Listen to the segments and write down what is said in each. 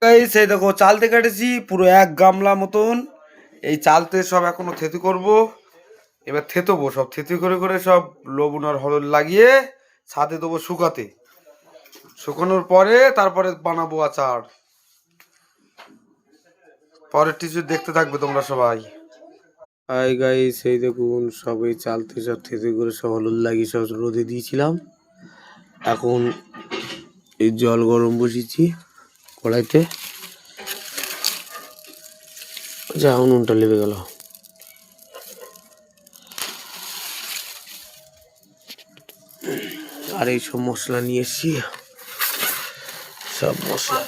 Guys এই দেখো চালতে কেটেছি পুরো 1 গামলা মতন। এই চালতে সব এখনো থেতু করব। এবার থেতবো সব, থেতু করে করে সব লবণ আর হলুদ লাগিয়ে ছাদে দেবো শুকাতে। শুকানোর পরে তারপরে বানাবো আচার। পরের টিস্যু দেখতে থাকবে তোমরা সবাই। হাই গাইস এই দেখুন সব এই চালতে সব থেতু করে সব হলুদ লাগিয়ে সব রোদে দিয়েছিলাম। এখন এই জল গরম বসিয়েছি কড়াইতে। যা উনুনটা লেগে গেল। আর এই সব মশলা নিয়ে এসছি, সব মশলা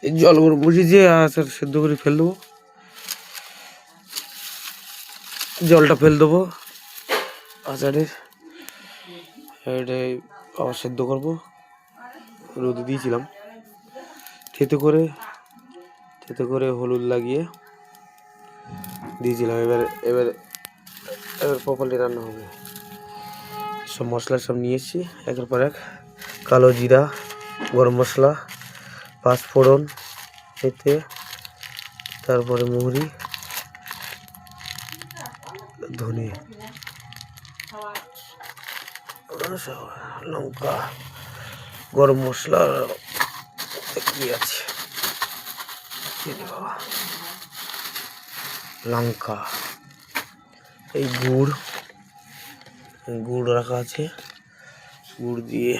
এই জল গরম বসিয়েছি আচার সেদ্ধ করে ফেল দেবো। জলটা ফেল দেবো আচারের, এটাই আবার সেদ্ধ করবো। রোদে দিয়েছিলাম থেতু করে হলুদ লাগিয়ে দিয়েছিলাম। এবার এবার এবার প্রপারলি রান্না হবে। সব মশলা সব নিয়ে এসেছি একের পর এক। কালো জিরা, গরম মশলা, পাঁচফোড়ন, এতে তারপরে মৌরি, ধনে, লঙ্কা, গরম মশলা কি আছে, লঙ্কা, এই গুড় রাখা আছে, গুড় দিয়ে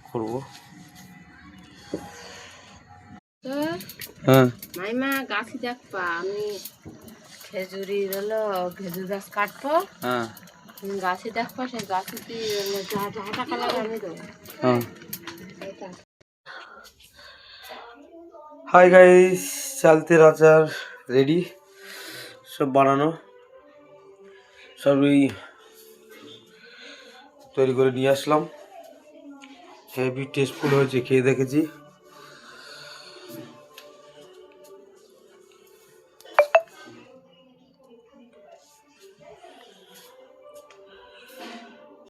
করবো। হ্যাঁ মাইমা গাছি দেখবা, আমি খেজুরির হলো খেজুর গাছ কাটবো। হ্যাঁ গাছে দেখবা, সেই গাছে কি যা টাকা লাগে আমি দেবো। হাই গাইস, চালতের আচার রেডি, সব বানানো, সবই তৈরি করে নিয়ে আসলাম। হেভি টেস্টফুল হয়েছে, খেয়ে দেখেছি।